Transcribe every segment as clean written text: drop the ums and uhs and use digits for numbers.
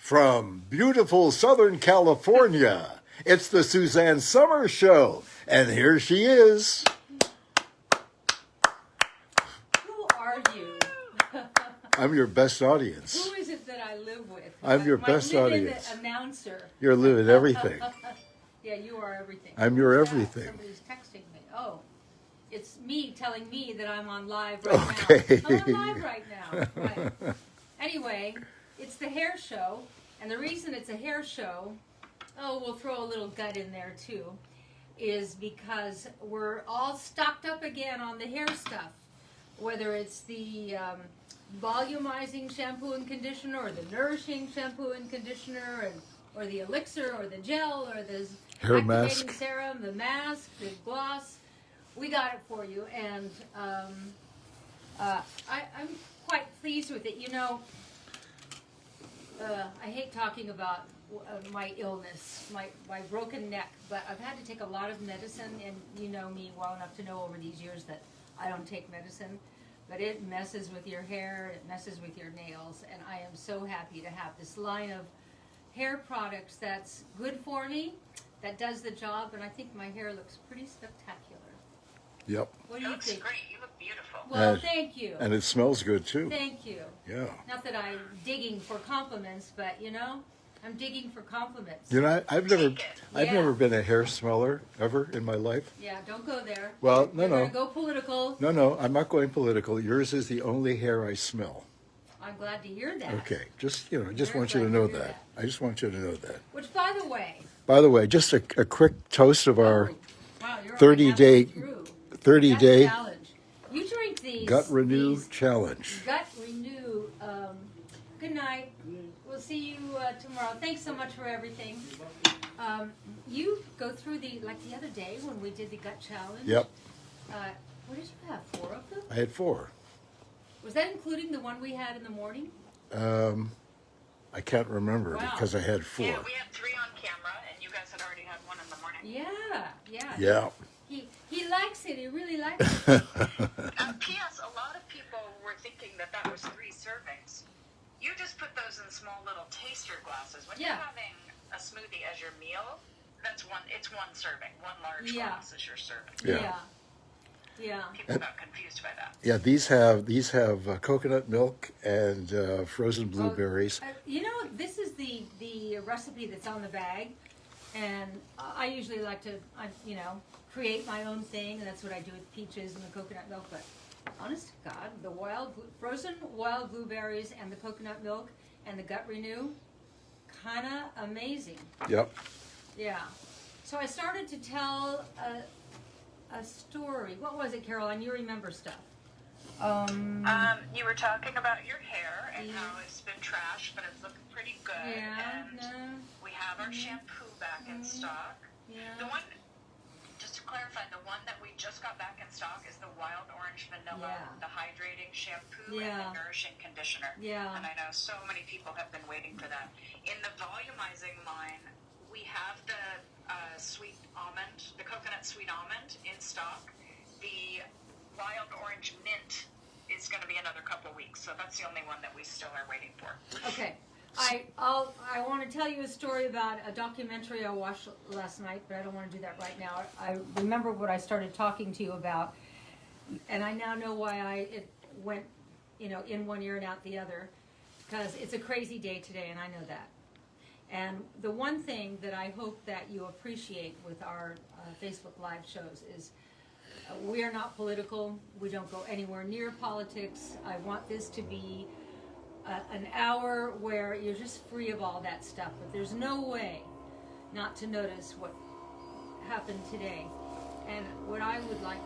From beautiful Southern California, it's the Suzanne Summers Show. And here she is. Who are you? I'm your best audience. Who is it that I live with? I'm your best audience. Announcer. You're living everything. Yeah, you are everything. I'm your Who's that? everything. Somebody's texting me. Oh, it's me telling me that I'm on live right Okay. now. I'm on live right now. Right. Anyway, it's the hair show. And the reason it's a hair show, oh, we'll throw a little gut in there too, is because we're all stocked up again on the hair stuff. Whether it's the volumizing shampoo and conditioner, or the nourishing shampoo and conditioner, or the elixir, or the gel, or the hair activating mask, serum, the mask, the gloss. We got it for you, and I'm quite pleased with it. You know, I hate talking about my illness, my broken neck, but I've had to take a lot of medicine, and you know me well enough to know over these years that I don't take medicine, but it messes with your hair, it messes with your nails, and I am so happy to have this line of hair products that's good for me, that does the job, and I think my hair looks pretty spectacular. Yep. What do you think? Great. You look beautiful. Well, thank you. And it smells good too. Thank you. Yeah. Not that I'm digging for compliments, but you know, I'm digging for compliments. You know, I've Yeah. never been a hair smeller ever in my life. Yeah, don't go there. Well, You're no. gonna go political. No, I'm not going political. Yours is the only hair I smell. I'm glad to hear that. Okay, just Very want you to glad know to hear that. I just want you to know that. Which, by the way, Just a quick toast of our wow, you're 30-day halfway through. 30-day Challenge. You drink these Gut Renew these Challenge. Gut Renew. Good night. We'll see you tomorrow. Thanks so much for everything. You go through the other day when we did the gut challenge. Yep, What did you have? 4 of them? I had 4. Was that including the one we had in the morning? I can't remember Wow. because I had 4. Yeah, we had 3 on camera, and you guys had already had 1 in the morning. Yeah. Yeah. He likes it. He really likes it. P.S. A lot of people were thinking that was 3 servings. You just put those in small little taster glasses. When you're having a smoothie as your meal, it's 1 serving. 1 large glass is your serving. Yeah. People got confused by that. Yeah, these have coconut milk and frozen blueberries. You know, this is the recipe that's on the bag, and I usually like to, create my own thing, and that's what I do with peaches and the coconut milk. But honest to God, the frozen wild blueberries and the coconut milk and the Gut Renew, kind of amazing. Yep. Yeah. So I started to tell a story. What was it, Caroline? You remember stuff. You were talking about your hair and how it's been trashed, but it's looking pretty good. Yeah. And we have our shampoo back in stock. Yeah. The one, just to clarify, the one that we just got back in stock is the Wild Orange Vanilla, the hydrating shampoo and the nourishing conditioner. Yeah. And I know so many people have been waiting for that. In the volumizing line, we have the sweet almond, the coconut sweet almond in stock. The Wild Orange Mint is going to be another couple weeks, so that's the only one that we still are waiting for. Okay. I want to tell you a story about a documentary I watched last night, but I don't want to do that right now. I remember what I started talking to you about, and I now know why it went, in one ear and out the other, because it's a crazy day today, and I know that. And the one thing that I hope that you appreciate with our Facebook Live shows is we are not political. We don't go anywhere near politics. I want this to be an hour where you're just free of all that stuff. But there's no way not to notice what happened today. And what I would like,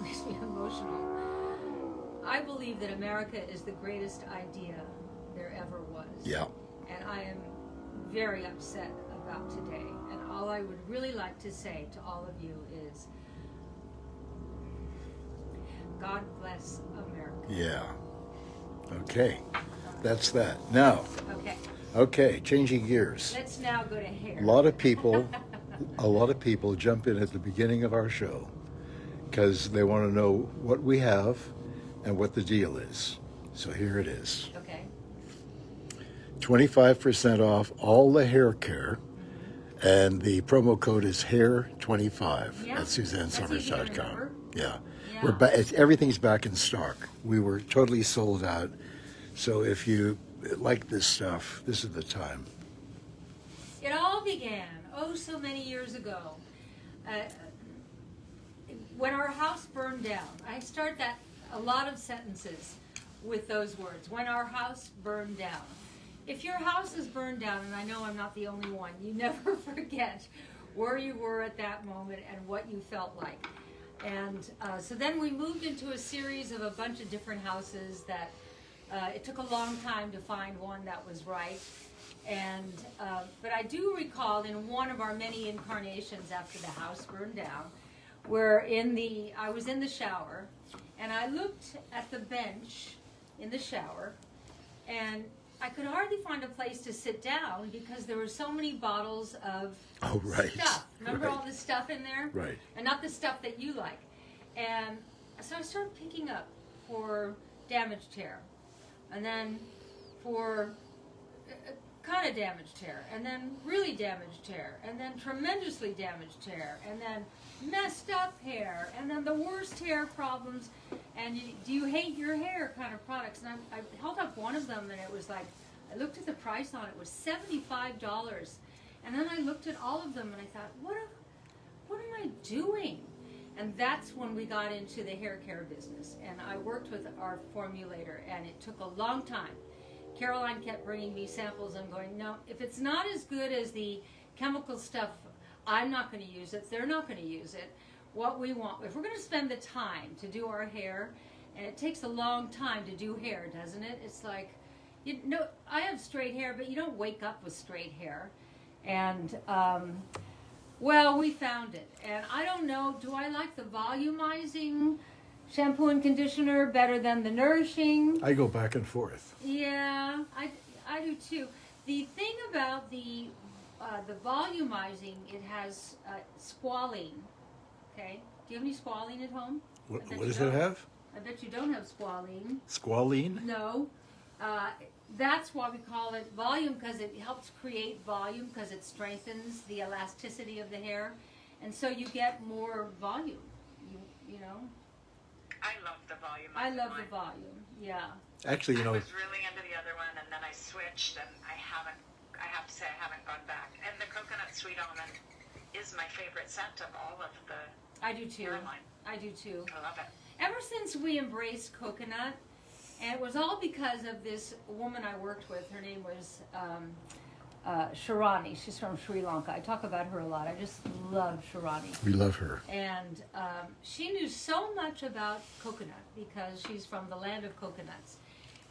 makes me emotional. I believe that America is the greatest idea there ever was. Yeah. And I am very upset about today. And all I would really like to say to all of you is, God bless America. Yeah. Okay. That's that. Now. Okay, changing gears. Let's now go to hair. A lot of people jump in at the beginning of our show because they want to know what we have and what the deal is. So here it is. Okay. 25% off all the hair care. And the promo code is hair25 Yeah, at that's easy to SuzanneSummers.com. remember. Yeah. Yeah. Everything's back in stock. We were totally sold out. So if you like this stuff, this is the time. It all began, so many years ago. When our house burned down, I start a lot of sentences with those words. When our house burned down. If your house is burned down, and I know I'm not the only one, you never forget where you were at that moment and what you felt like. And so then we moved into a series of a bunch of different houses that it took a long time to find one that was right. And but I do recall in one of our many incarnations after the house burned down, where I was in the shower, and I looked at the bench in the shower, and I could hardly find a place to sit down because there were so many bottles of stuff. Remember all the stuff in there? Right. And not the stuff that you like. And so I started picking up for damaged hair, and then for kind of damaged hair, and then really damaged hair, and then tremendously damaged hair, and then messed up hair, and then the worst hair problems, and do you hate your hair kind of products. And I held up one of them, and it was like, I looked at the price on it, it was $75. And then I looked at all of them, and I thought, what am I doing? And that's when we got into the hair care business. And I worked with our formulator, and it took a long time. Caroline kept bringing me samples. I'm going, no, if it's not as good as the chemical stuff, I'm not going to use it. They're not going to use it. What we want, if we're going to spend the time to do our hair, and it takes a long time to do hair, doesn't it? It's like, I have straight hair, but you don't wake up with straight hair. And, well, we found it. And I don't know, do I like the volumizing shampoo and conditioner better than the nourishing? I go back and forth. Yeah, I do too. The thing about the volumizing, it has squalene. Okay, do you have any squalene at home? What does it have? I bet you don't have squalene. Squalene? No. That's why we call it volume, because it helps create volume, because it strengthens the elasticity of the hair, and so you get more volume. You know. I love the volume. I love the volume. Yeah. Actually, I was really into the other one, and then I switched, and I have to say I haven't gone back. And the coconut sweet almond is my favorite scent of all of the I do too. hair line. I do too. I love it. Ever since we embraced coconut, and it was all because of this woman I worked with. Her name was Sharani. She's from Sri Lanka. I talk about her a lot. I just love Sharani. we love her. And she knew so much about coconut because she's from the land of coconuts.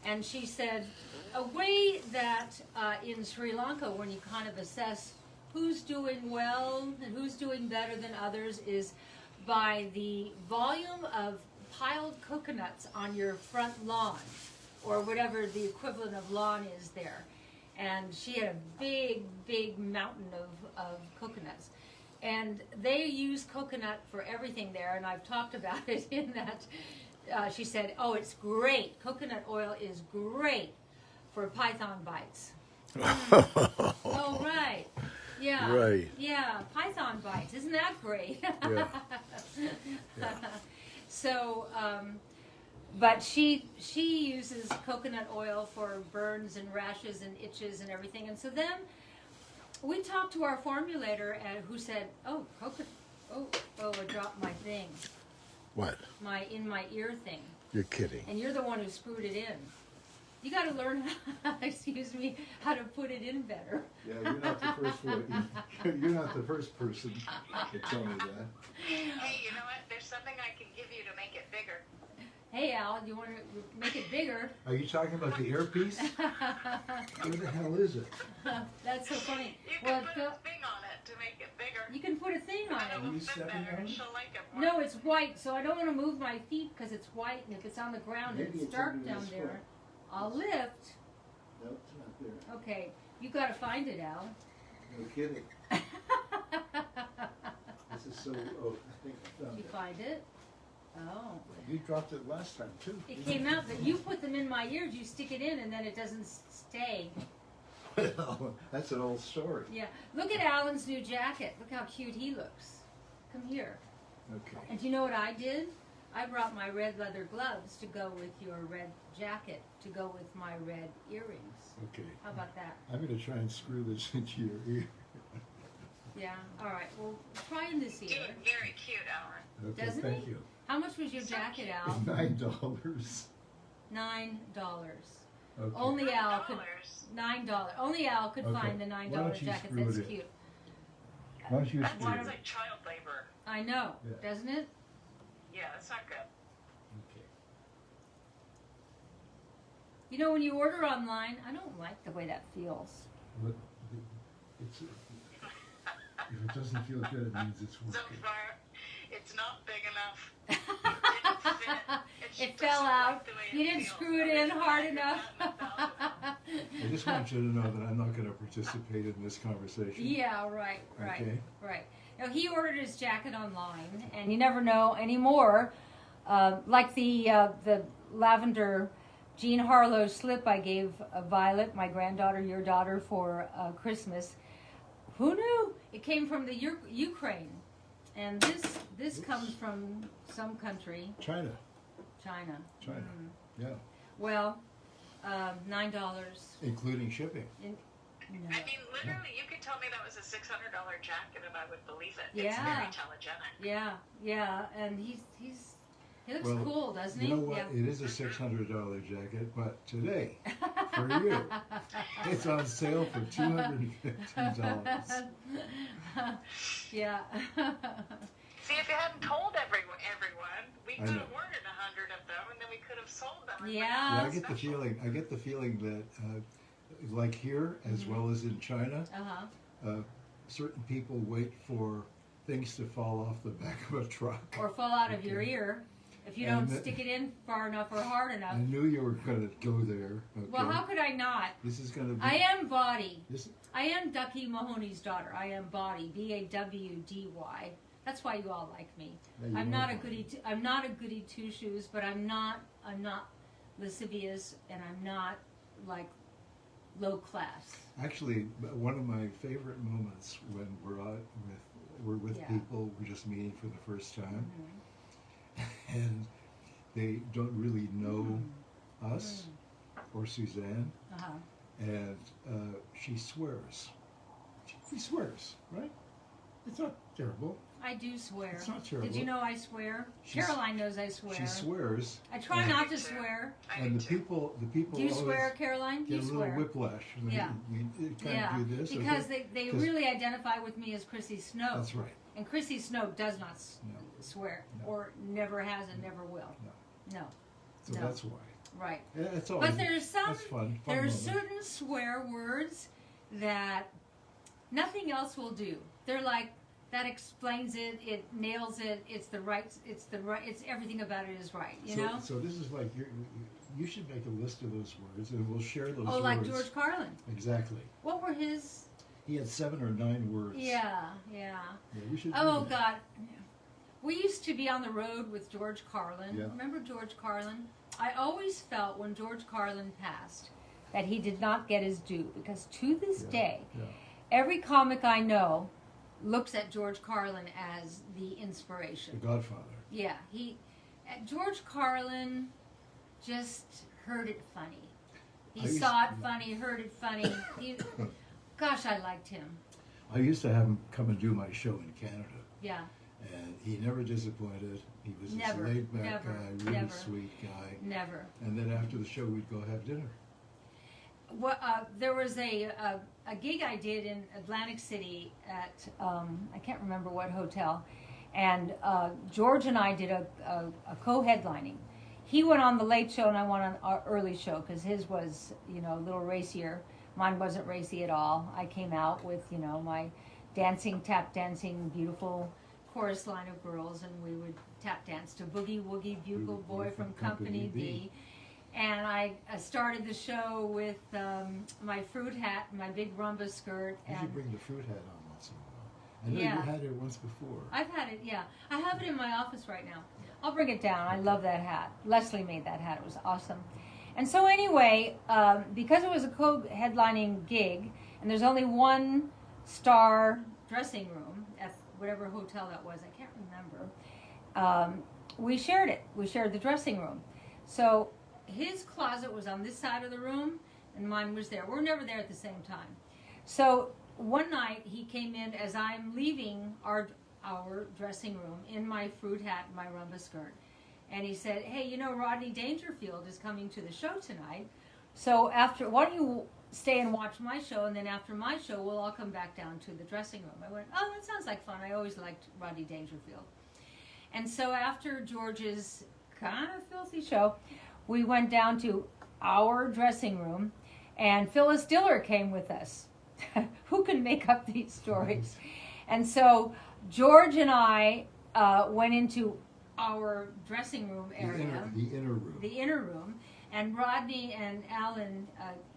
And she said, a way that in Sri Lanka, when you kind of assess who's doing well and who's doing better than others, is by the volume of piled coconuts on your front lawn, or whatever the equivalent of lawn is there. And she had a big mountain of coconuts. And they use coconut for everything there, and I've talked about it in that she said, oh, it's great. Coconut oil is great for python bites. Oh, right. Yeah. Right. Yeah, python bites. Isn't that great? Yeah. Yeah. So, but she uses coconut oil for burns and rashes and itches and everything. And so then we talked to our formulator, who said, "Oh, coconut. Oh, I dropped my thing. What? My in my ear thing. You're kidding. And you're the one who screwed it in. You got to learn, how to put it in better." Yeah, you're not the first one. You're not the first person to tell me that. Hey, you know what? There's something I can give you to make it bigger. Hey, Al, you want to make it bigger? Are you talking about the earpiece? Where the hell is it? That's so funny. You can put a thing on it to make it bigger. You can put a thing on And it. it'll you fit stepping better, on and it? she'll like it more. No, it's white, so I don't want to move my feet because it's white, and if it's on the ground and Maybe it's it's dark under down this there, foot. I'll lift. Nope, it's not there. Okay, you got to find it, Al. No kidding. This is so. Oh, I think I found Did you it. find it? Oh. You dropped it last time too. It came out that you put them in my ears, you stick it in, and then it doesn't stay. Well, that's an old story. Yeah. Look at Alan's new jacket. Look how cute he looks. Come here. Okay. And do you know what I did? I brought my red leather gloves to go with your red jacket, to go with my red earrings. Okay. How about that? I'm going to try and screw this into your ear. Yeah. All right. Well, try in this Dude, ear. very cute, Alan. Okay, Doesn't thank he? you. How much was your jacket, Al? $9. $9. Okay. Only Al could. $9. $9. Only Al could Okay. find the Why $9 don't you jacket. screw That's it in? cute. Why don't you That screw it? sounds like child labor. I know, Yeah. doesn't it? Yeah, that's not good. Okay. You know, when you order online, I don't like the way that feels. But it's, if it doesn't feel good, it means it's So working. far, it's not big enough. Didn't fit. She It fell doesn't out. like the way You didn't feels. screw it Every in time hard I do enough. that, it falls out. I just want you to know that I'm not going to participate in this conversation. Yeah, right. Okay. Right. Now, he ordered his jacket online, and you never know anymore. Like the lavender Jean Harlow slip I gave Violet, my granddaughter, your daughter, for Christmas. Who knew? It came from the Ukraine, and this comes from some country, China. China. China. Mm. Yeah. Well, $9. Including shipping. No. I mean, literally, you could tell me that was a $600 jacket and I would believe it. It's Yeah. very telegenic. Yeah, and he looks Well, cool, doesn't he? You know what? Yeah. It is a $600 jacket, but today, for you, it's on sale for $215. Yeah. See, if you hadn't told everyone, we I could know. have ordered 100 of them and then we could have sold them. Yeah. Yeah, I get the feeling that, like here, as well as in China, Uh-huh. certain people wait for things to fall off the back of a truck. Or fall out of your ear if you And don't stick it in far enough or hard enough. I knew you were going to go there. Okay? Well, how could I not? This is going to be. I am Body. This, I am Ducky Mahoney's daughter. I am Body. Bawdy. That's why you all like me. Yeah, you I'm are not a Bawdy. goody. I'm not a goody two shoes, but I'm not lascivious, and I'm not like low class. Actually, one of my favorite moments when we're with Yeah. people, we're just meeting for the first time, Mm-hmm. and they don't really know us or Suzanne, Uh-huh. and she swears. She swears, right? It's not terrible. I do swear. It's not Did terrible. you know I swear? She's- Caroline knows I swear. She swears, I try and- not do to too. swear. I and do the too. people Do you always swear, Caroline? Do get you a little swear? whiplash. And Yeah. we kind Yeah, of do this. because okay? they 'Cause- really identify with me as Chrissy Snow. That's right. And Chrissy Snow does not No. swear, No. or never has and never will. No, So No. that's why. right. Yeah, it's always, But there's some, that's fun. there's moment. certain swear words that nothing else will do. They're like, that explains it, it nails it, it's everything about it is right, you know? So this is like you should make a list of those words, and we'll share those Oh, words. like George Carlin. Exactly. What were his? He had 7 or 9 words. Yeah. Yeah, we should. Oh do that. God, we used to be on the road with George Carlin. Yeah. Remember George Carlin? I always felt when George Carlin passed that he did not get his due, because to this Yeah, day, yeah. every comic I know looks at George Carlin as the The inspiration. Godfather. Yeah, George Carlin just heard it funny. I He used- saw it funny, heard it funny. Gosh, I liked him. I used to have him come and do my show in Canada, Yeah. and he never disappointed. He was Never, this laid back never, guy, really never. sweet guy. Never. And then after the show, we'd go have dinner. Well, there was a gig I did in Atlantic City at I can't remember what hotel, and George and I did a co-headlining. He went on the late show and I went on our early show because his was a little racier. Mine wasn't racy at all. I came out with my tap dancing, beautiful chorus line of girls, and we would tap dance to Boogie Woogie Bugle Boy from Company B. And I started the show with my fruit hat, my big rumba skirt. You And should bring the fruit hat on once in a while. I know Yeah. you had it once before. I've had it, yeah. I have it in my office right now. I'll bring it down. I love that hat. Leslie made that hat. It was awesome. And so anyway, because it was a co-headlining gig, and there's only one star dressing room at whatever hotel that was, I can't remember, we shared it. We shared the dressing room. So his closet was on this side of the room, and mine was there. We're never there at the same time. So one night he came in as I'm leaving our dressing room in my fruit hat and my rumba skirt. And he said, hey, you know, Rodney Dangerfield is coming to the show tonight. So why don't you stay and watch my show, and then after my show, we'll all come back down to the dressing room. I went, oh, that sounds like fun. I always liked Rodney Dangerfield. And so after George's kind of filthy show, we went down to our dressing room, and Phyllis Diller came with us. Who can make up these stories? And so George and I went into our dressing room area. The inner room. And Rodney and Alan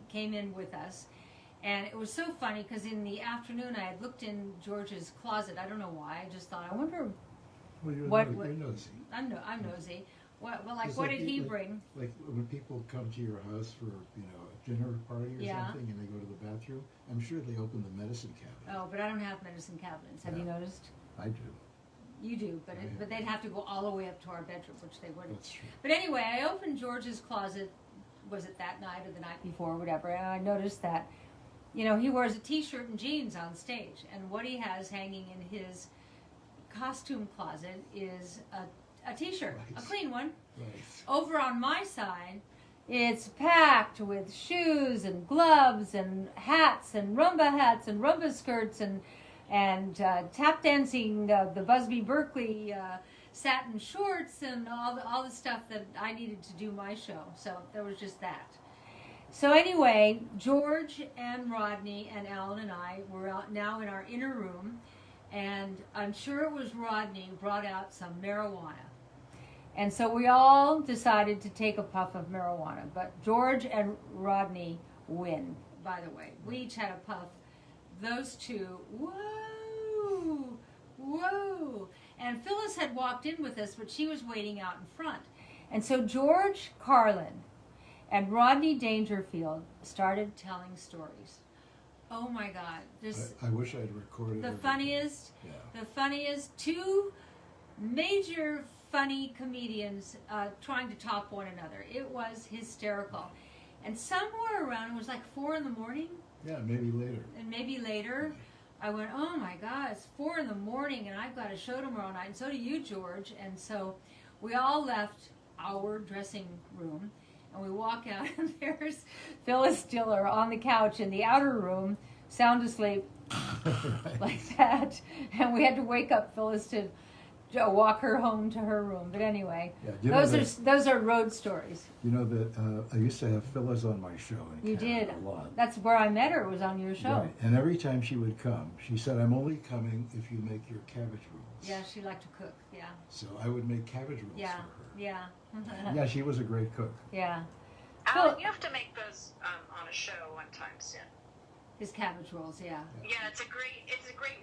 came in with us. And it was so funny because in the afternoon I had looked in George's closet. I don't know why. I just thought, I wonder Well, you're nosy. I'm nosy. What It's what did he bring? Like when people come to your house for, a dinner party or Yeah. something and they go to the bathroom, I'm sure they open the medicine cabinet. Oh, but I don't have medicine cabinets. Have you noticed? I do. You do, but Yeah. but they'd have to go all the way up to our bedroom, which they wouldn't. That's true. But anyway, I opened George's closet. Was it that night or the night before, or whatever? And I noticed that, he wears a T-shirt and jeans on stage, and what he has hanging in his costume closet is a T-shirt, a Right. clean one. Right. Over on my side, it's packed with shoes and gloves and hats and rumba skirts and tap dancing, the Busby Berkeley satin shorts and all the stuff that I needed to do my show. So there was just that. So anyway, George and Rodney and Alan and I were out now in our inner room, and I'm sure it was Rodney who brought out some marijuana. And so we all decided to take a puff of marijuana, but George and Rodney win, by the way. We each had a puff. Those two, whoa. And Phyllis had walked in with us, but she was waiting out in front. And so George Carlin and Rodney Dangerfield started telling stories. Oh my God. I wish I'd recorded The everything. funniest two major funny comedians trying to top one another. It was hysterical. And somewhere around, it was like 4 in the morning, Yeah, maybe later. and maybe later, I went, oh my God, it's 4 in the morning and I've got a show tomorrow night, and so do you, George. And so we all left our dressing room and we walk out and there's Phyllis Diller on the couch in the outer room, sound asleep, like that. And we had to wake up Phyllis to walk her home to her room. But anyway, Yeah, those are road stories. You know that I used to have Phyllis on my show in You Canada did. a lot. That's where I met her, was on your show. Right. And every time she would come, she said, I'm only coming if you make your cabbage rolls. Yeah, she liked to cook. Yeah. So I would make cabbage rolls Yeah. for her. Yeah. Yeah, she was a great cook. Yeah. Alan, Cool. you have to make those on a show one time soon. His cabbage rolls, yeah. Yeah, it's a great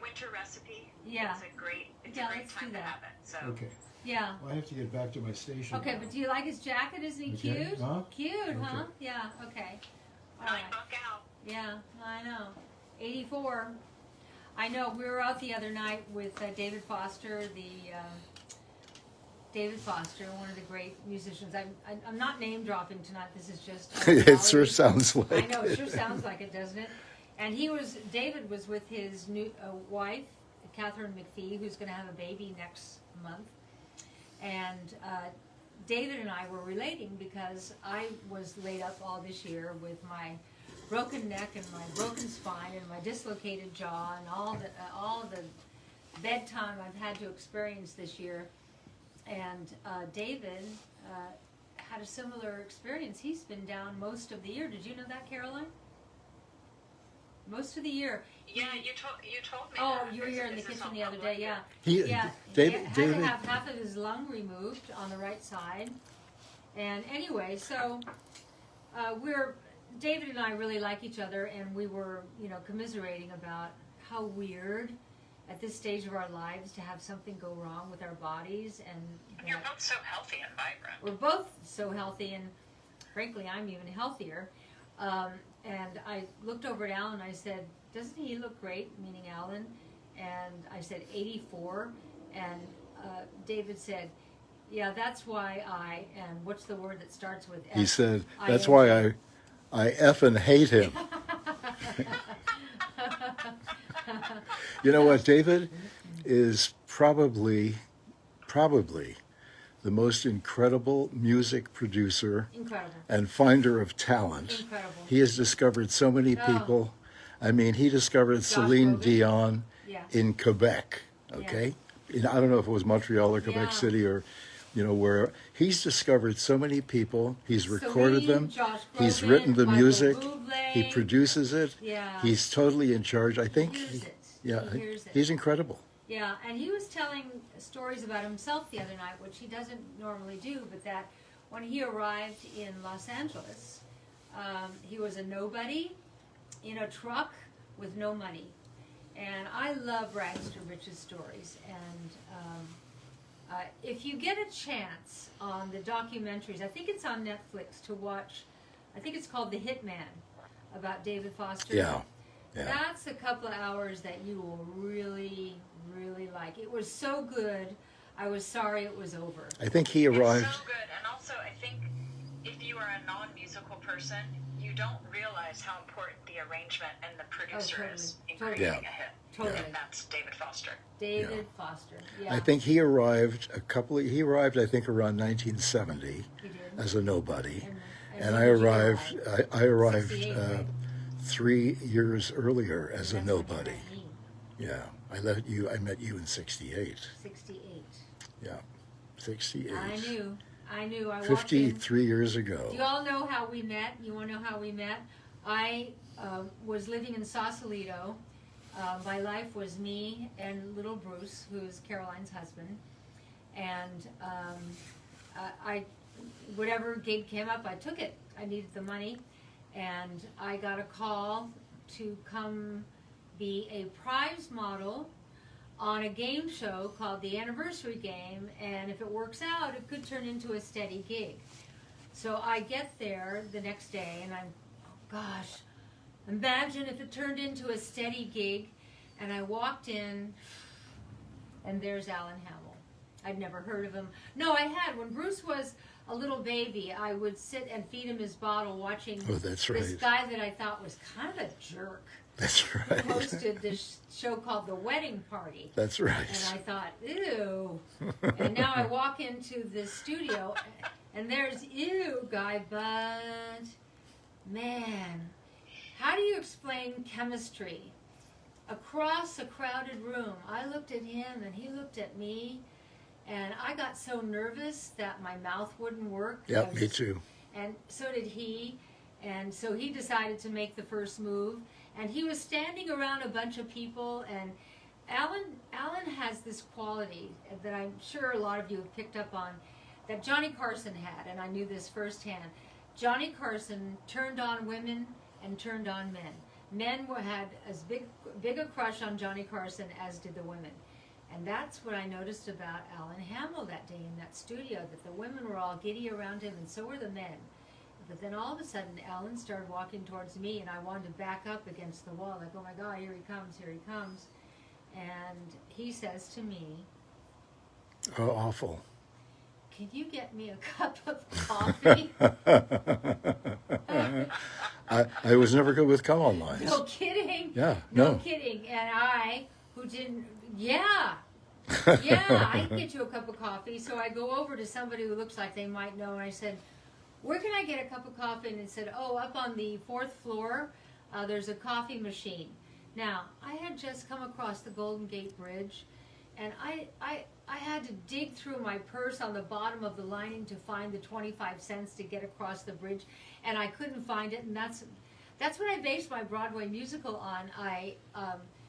winter recipe. Yeah. It's a great Yeah, great let's time do to that. have it. So Okay. Yeah. Well, I have to get back to my station. Okay, now. but do you like his jacket? Isn't he Okay. cute? Huh? Cute, huh? Okay. Yeah, okay. All 9 right. buck out. Yeah, I know. 84. I know, we were out the other night with David Foster, one of the great musicians. I'm not name dropping tonight. This is just. It sure sounds like I know, it sure sounds like it, doesn't it? And David was with his new wife, Catherine McPhee, who's going to have a baby next month. And David and I were relating because I was laid up all this year with my broken neck and my broken spine and my dislocated jaw and all the bedtime I've had to experience this year. And David had a similar experience. He's been down most of the year. Did you know that, Caroline? Most of the year. Yeah, you told me. Oh, that. you were here in the Is this kitchen all the other public? day, yeah. He- Yeah, David- he had David- to have half of his lung removed on the right side. And anyway, so David and I really like each other, and we were, commiserating about how weird at this stage of our lives to have something go wrong with our bodies, and You're both so healthy and vibrant. we're both so healthy, and frankly, I'm even healthier. And I looked over at Alan and I said, doesn't he look great, meaning Alan? And I said, 84. And David said, yeah, that's why and what's the word that starts with F? He said, I that's N why G. I effing hate him. You know what? David is probably the most incredible music producer Incredible. and finder of talent. Incredible. He has discovered so many Oh. people. I mean, he discovered Celine Groban. Dion Yeah. in Quebec, okay? I don't know if it was Montreal or Quebec Yeah. City or, where. He's discovered so many people. He's recorded Celine, them. Josh He's Groban, written the Michael music. Bublé. He produces it. Yeah. He's totally in charge. I think, He hears it. yeah, He hears it. he's incredible. Yeah, and he was telling stories about himself the other night, which he doesn't normally do, but that when he arrived in Los Angeles, he was a nobody in a truck with no money. And I love rags to riches stories. And if you get a chance on the documentaries, I think it's on Netflix to watch, I think it's called The Hitman, about David Foster. Yeah. Yeah. That's a couple of hours that you will really, really like. It was so good, I was sorry it was over. I think he arrived. It's so good, and also I think if you are a non-musical person, you don't realize how important the arrangement and the producer totally. is in Totally. creating Yeah. a hit. Totally. And that's David Foster. David Foster. Yeah. I think he arrived he arrived, I think, around 1970 he did. as a nobody. And when I did you arrived, arrive? I arrived 68, right? 3 years earlier as a That's nobody. 1990. Yeah, I met you in 68. 68. Yeah, 68. I knew. I walked in. 53 years ago. Do you all know how we met? You want to know how we met? I was living in Sausalito. My life was me and little Bruce, who is Caroline's husband. And whatever gig came up, I took it. I needed the money. And I got a call to come be a prize model on a game show called the Anniversary Game, and if it works out, it could turn into a steady gig. So I get there the next day, and I'm, oh gosh, imagine if it turned into a steady gig, and I walked in, and there's Alan Hamill. I'd never heard of him. No, I had. When Bruce was a little baby, I would sit and feed him his bottle watching That's this right. guy that I thought was kind of a jerk. That's right. Hosted this show called The Wedding Party. That's right. And I thought, ew. And now I walk into the studio, and there's, ew, Guy Budd. Man, how do you explain chemistry? Across a crowded room, I looked at him, and he looked at me, and I got so nervous that my mouth wouldn't work. Yeah, me too. And so did he. And so he decided to make the first move. And he was standing around a bunch of people, and Alan has this quality that I'm sure a lot of you have picked up on that Johnny Carson had, and I knew this firsthand. Johnny Carson turned on women and turned on men. Men had as big a crush on Johnny Carson as did the women. And that's what I noticed about Alan Hamill that day in that studio, that the women were all giddy around him, and so were the men. But then all of a sudden, Alan started walking towards me, and I wanted to back up against the wall, like, oh my God, here he comes, here he comes. And he says to me, Oh, awful. can you get me a cup of coffee? I was never good with come-on lines. No kidding. Yeah, No no. kidding. And I, who didn't, yeah, I can get you a cup of coffee. So I go over to somebody who looks like they might know, and I said, where can I get a cup of coffee? And it said, oh, up on the 4th floor, there's a coffee machine. Now, I had just come across the Golden Gate Bridge, and I had to dig through my purse on the bottom of the lining to find the 25 cents to get across the bridge, and I couldn't find it, and that's what I based my Broadway musical on.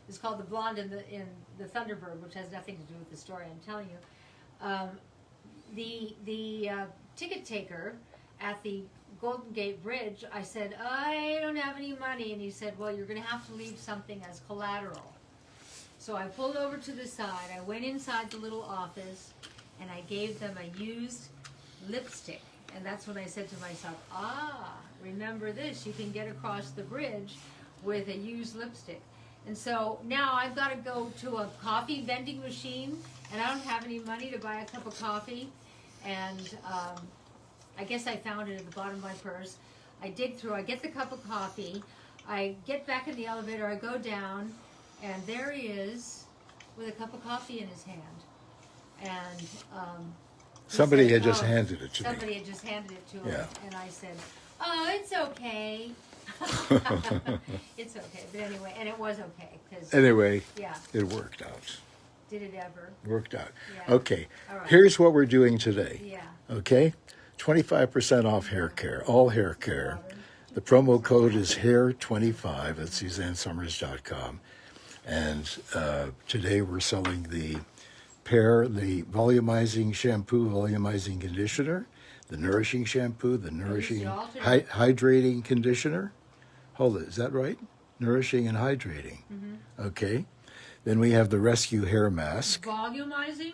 It's called The Blonde in the Thunderbird, which has nothing to do with the story I'm telling you. The ticket taker at the Golden Gate Bridge, I said, I don't have any money. And he said, well, you're going to have to leave something as collateral. So I pulled over to the side. I went inside the little office, and I gave them a used lipstick. And that's when I said to myself, remember this, you can get across the bridge with a used lipstick. And so now I've got to go to a coffee vending machine, and I don't have any money to buy a cup of coffee. And I guess I found it at the bottom of my purse. I dig through, I get the cup of coffee, I get back in the elevator, I go down, and there he is with a cup of coffee in his hand. And he Somebody said, had just handed it to me. somebody had just handed it to him, Yeah. and I said, "Oh, it's okay." It's okay, but anyway, and it was okay because Anyway, yeah, it worked out. did it ever? Worked out. Yeah. Okay, All right. here's what we're doing today. Yeah. Okay, 25% off hair care, all hair care. The promo code is hair25 at SuzanneSummers.com. And today we're selling the volumizing shampoo, volumizing conditioner, the nourishing shampoo, the nourishing hydrating conditioner. Hold it, is that right? Nourishing and hydrating. Mm-hmm. Okay. Then we have the rescue hair mask. Volumizing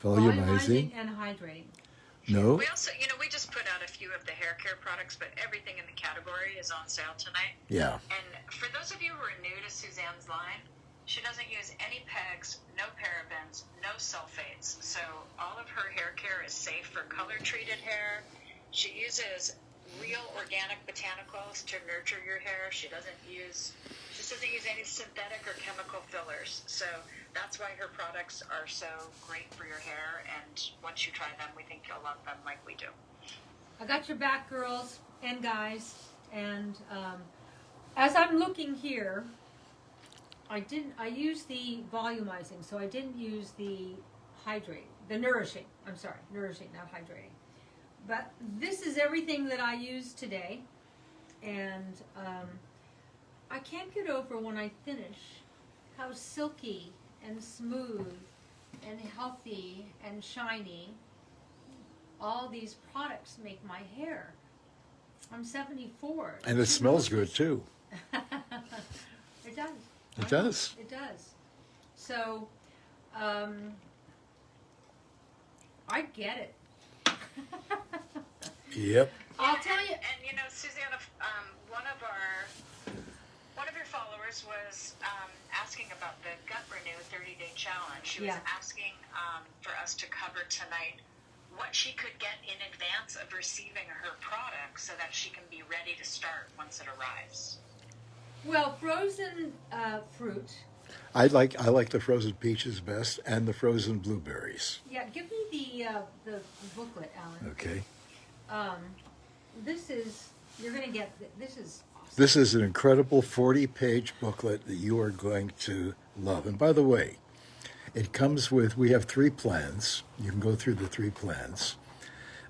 and hydrating. No. We also, we just put out a few of the hair care products, but everything in the category is on sale tonight. Yeah. And for those of you who are new to Suzanne's line, she doesn't use any pegs, no parabens, no sulfates. So all of her hair care is safe for color-treated hair. She uses real organic botanicals to nurture your hair. She doesn't use any synthetic or chemical fillers. So that's why her products are so great for your hair. And once you try them, we think you'll love them like we do. I got your back, girls and guys. And as I'm looking here, I used the volumizing, so I didn't use the nourishing. I'm sorry, nourishing, not hydrating. But this is everything that I used today, and I can't get over when I finish how silky and smooth and healthy and shiny all these products make my hair. I'm 74. And it smells good too. It does. It does. It does. So, I get it. Yep. I'll tell you. And Susanna, one of your followers was asking about the Gut Renew 30-day challenge. She was asking for us to cover tonight what she could get in advance of receiving her product so that she can be ready to start once it arrives. Well, frozen fruit. I like the frozen peaches best, and the frozen blueberries. Yeah, give me the booklet, Alan. Okay. This is this is awesome. This is an incredible 40-page booklet that you are going to love. And by the way, it comes with, we have 3 plans. You can go through the 3 plans.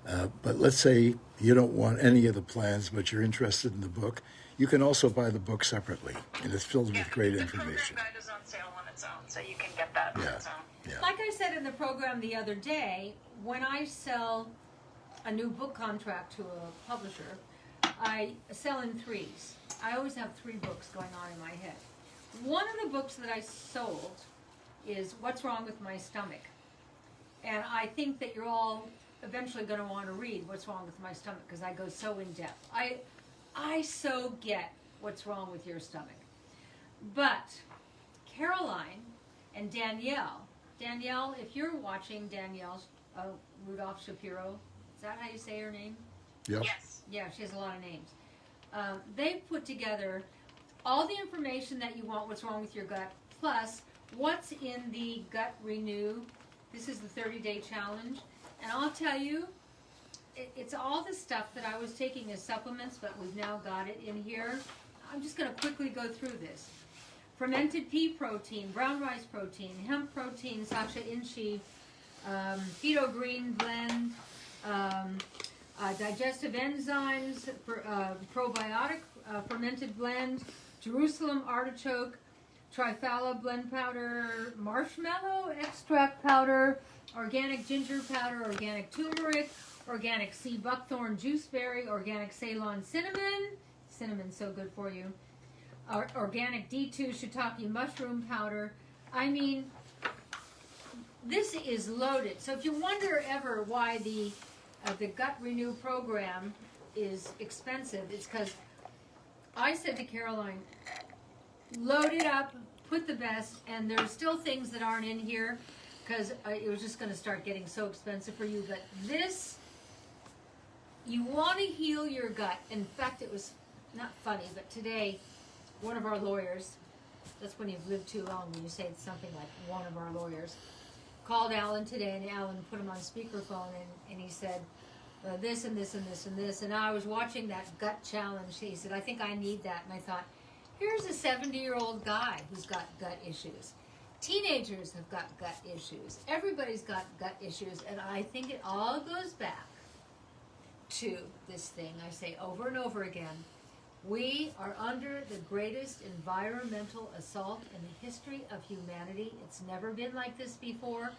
But let's say you don't want any of the plans, but you're interested in the book. You can also buy the book separately, and it's filled with great information. The program guide is on sale on its own, so you can get that on its own. Yeah. Like I said in the program the other day, when I sell a new book contract to a publisher, I sell in 3s. I always have 3 books going on in my head. One of the books that I sold is What's Wrong with My Stomach. And I think that you're all eventually going to want to read What's Wrong with My Stomach because I go so in depth. I so get what's wrong with your stomach. But Caroline and Danielle, if you're watching, Danielle Rudolph Shapiro, is that how you say her name? Yep. Yes. Yeah, she has a lot of names. They've put together all the information that you want, what's wrong with your gut, plus what's in the Gut Renew. This is the 30-day challenge. And I'll tell you, it's all the stuff that I was taking as supplements, but we've now got it in here. I'm just going to quickly go through this. Fermented pea protein, brown rice protein, hemp protein, Sacha Inchi, Phyto Green blend, digestive enzymes, probiotic fermented blend, Jerusalem artichoke, triphala blend powder, marshmallow extract powder, organic ginger powder, organic turmeric, organic sea buckthorn juiceberry, organic Ceylon cinnamon. Cinnamon's so good for you. Organic D2 shiitake mushroom powder. I mean, this is loaded. So if you wonder ever why the the Gut Renew program is expensive, it's because I said to Caroline, load it up, put the best, and there's still things that aren't in here because it was just going to start getting so expensive for you. But this, you want to heal your gut. In fact, it was not funny, but today, one of our lawyers, that's when you've lived too long when you say it's something like one of our lawyers, called Alan today, and Alan put him on speakerphone, and he said, this and this and this and this. And I was watching that gut challenge. He said, I think I need that. And I thought, here's a 70-year-old guy who's got gut issues. Teenagers have got gut issues. Everybody's got gut issues. And I think it all goes back to this thing I say over and over again. We are under the greatest environmental assault in the history of humanity. It's never been like this before.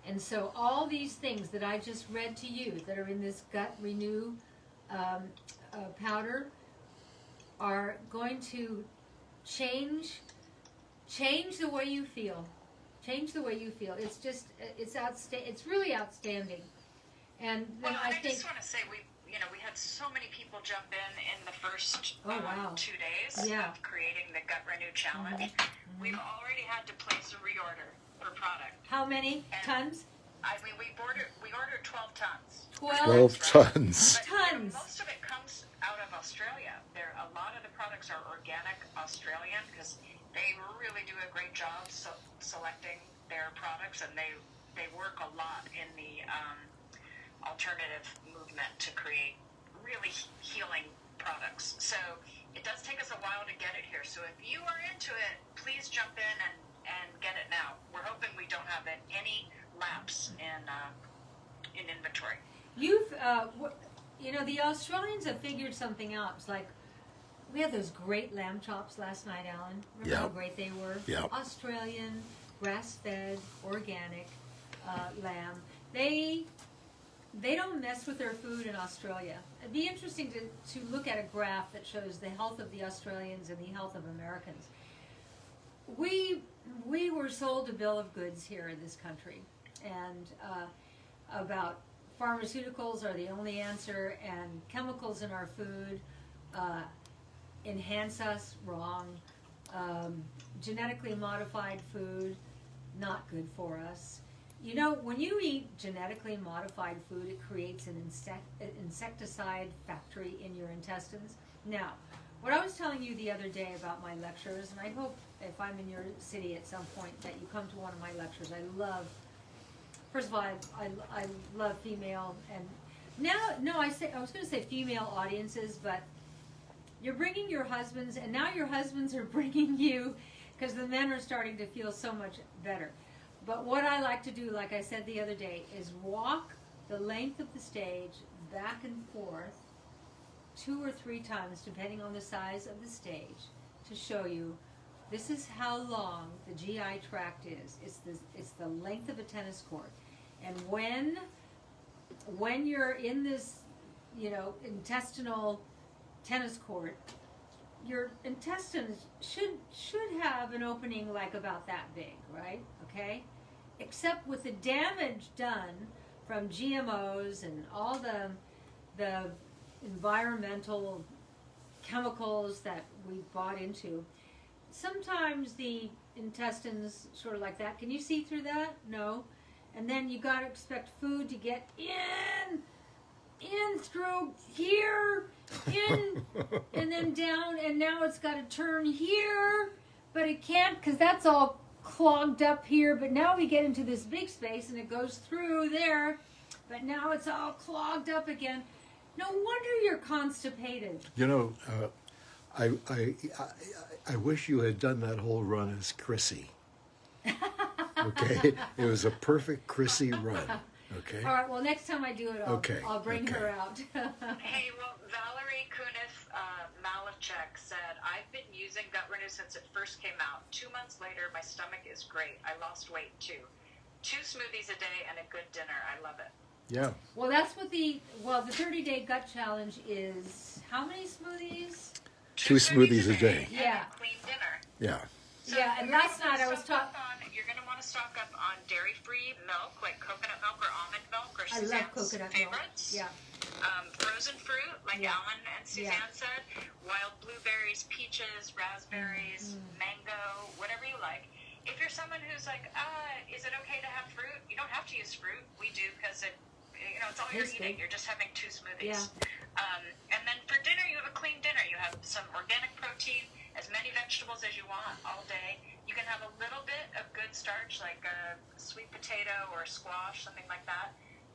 And so all these things that I just read to you that are in this Gut Renew powder are going to change the way you feel. Change the way you feel. It's just, it's really outstanding. And then Well, I think, just want to say we had so many people jump in the first wow. 2 days Yeah. of creating the Gut Renew Challenge. We've already had to place a reorder for product. how many tons? I mean, we ordered 12 tons. 12 tons. But, Tons. most of it comes out of Australia. A lot of the products are organic Australian because they really do a great job selecting their products, and they work a lot in the alternative movement to create really healing products. So it does take us a while to get it here. So if you are into it, please jump in and get it now. We're hoping we don't have any lapse in inventory. The Australians have figured something out. It's like, we had those great lamb chops last night, Alan. Remember how great they were? Yeah. Australian, grass-fed, organic lamb. They don't mess with their food in Australia. It'd be interesting to look at a graph that shows the health of the Australians and the health of Americans. We were sold a bill of goods here in this country, and about pharmaceuticals are the only answer, and chemicals in our food enhance us. Wrong. Genetically modified food, not good for us. You know, when you eat genetically modified food, it creates an insecticide factory in your intestines. Now, what I was telling you the other day about my lectures, and I hope if I'm in your city at some point that you come to one of my lectures. First of all, I love female, and now I was going to say female audiences, but you're bringing your husbands, and now your husbands are bringing you, because the men are starting to feel so much better. But what I like to do, like I said the other day, is walk the length of the stage back and forth 2 or 3 times, depending on the size of the stage, to show you this is how long the GI tract is. It's the length of a tennis court. And when you're in this, intestinal tennis court, your intestines should have an opening like about that big, right? Okay? Except with the damage done from GMOs and all the environmental chemicals that we bought into, sometimes the intestines sort of like that. Can you see through that? No. And then you got to expect food to get in through here, and then down, and now it's got to turn here, but it can't because that's all clogged up here. But now we get into this big space and it goes through there, but now it's all clogged up again. No wonder you're constipated. I wish you had done that whole run as Chrissy. Okay? It was a perfect Chrissy run. Okay? All right, well, next time I do it, I'll bring her out. Hey, well, Valerie Kunith Malachek said, I've been using Gut Renew since it first came out. 2 months later, my stomach is great. I lost weight, too. 2 smoothies a day and a good dinner. I love it. Yeah. Well, that's what the 30-day gut challenge is. How many smoothies? 2 smoothies a day. Yeah. And a clean dinner. Yeah. So Yeah, and last night I was talking. talking. You're going to want to stock up on dairy-free milk, like coconut milk or almond milk or I love Suzanne's coconut milk. favorites. Yeah. Frozen fruit, like Yeah. Alan and Suzanne said. Wild blueberries, peaches, raspberries, mango, whatever you like. If you're someone who's like, is it okay to have fruit? You don't have to use fruit. We do because it's all you're Tastes eating. good. You're just having 2 smoothies. Yeah. And then for dinner, you have a clean dinner. You have some organic protein, as many vegetables as you want all day. You can have a little bit of good starch, like a sweet potato or squash, something like that.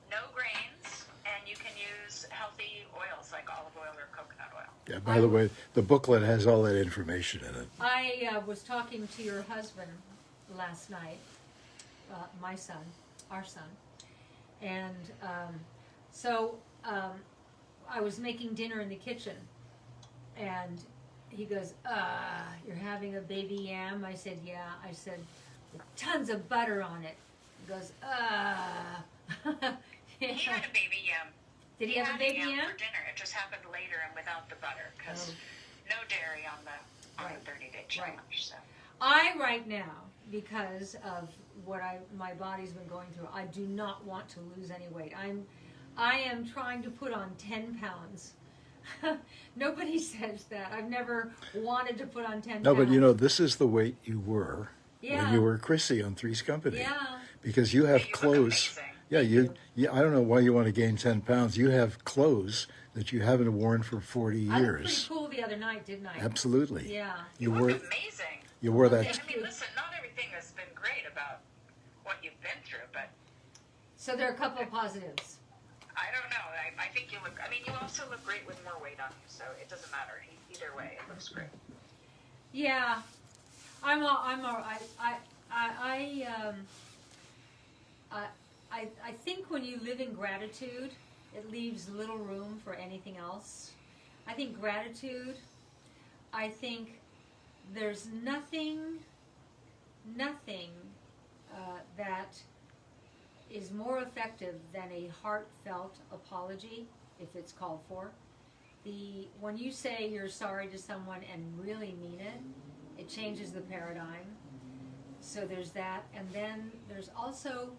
No grains, and you can use healthy oils like olive oil or coconut oil. Yeah, by the way, the booklet has all that information in it. I was talking to your husband last night, my son, our son, and I was making dinner in the kitchen, and he goes, you're having a baby yam? I said, yeah. I said, with tons of butter on it. He goes, He had a baby yam. Did he have a baby yam? For dinner. It just happened later and without the butter, because no dairy on the 30-day challenge. Right. So. I right now, because of what my body's been going through, I do not want to lose any weight. I am trying to put on 10 pounds. Nobody says that. I've never wanted to put on 10 No, pounds. but this is the weight you were when Yeah. you were Chrissy on Three's Company. Yeah. Because you have You look clothes. amazing. Yeah, I don't know why you want to gain 10 pounds. You have clothes that you haven't worn for 40 I looked years. pretty cool the other night, didn't I? Absolutely. Yeah. You look wore amazing. you wore that. Thank I mean, listen, not everything has been great about what you've been through, but So there are a couple of positives. I don't know. I think you look. I mean, you also look great with more weight on you, so it doesn't matter. Either way, it looks great. Yeah, I'm all right. I think when you live in gratitude, it leaves little room for anything else. I think gratitude, I think there's nothing that is more effective than a heartfelt apology, if it's called for. When you say you're sorry to someone and really mean it, it changes the paradigm. So there's that, and then there's also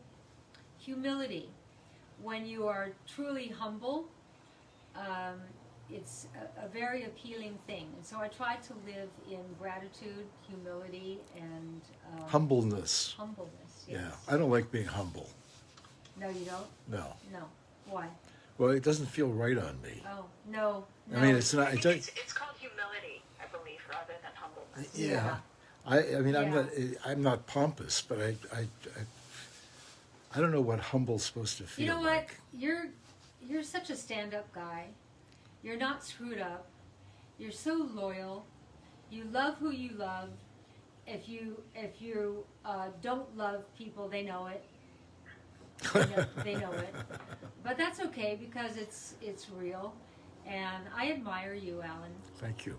humility. When you are truly humble, it's a very appealing thing. And so I try to live in gratitude, humility, and Humbleness. humbleness. Yes. Yeah, I don't like being humble. No, you don't? No. No. Why? Well, it doesn't feel right on me. Oh, no. I mean, it's not. I think it's called humility, I believe, rather than humbleness. Yeah. Yeah. I'm not pompous, but I don't know what humble's supposed to feel You know like. what? You're such a stand-up guy. You're not screwed up. You're so loyal. You love who you love. If you don't love people, they know it. They know it. But that's okay because it's real. And I admire you, Alan. Thank you.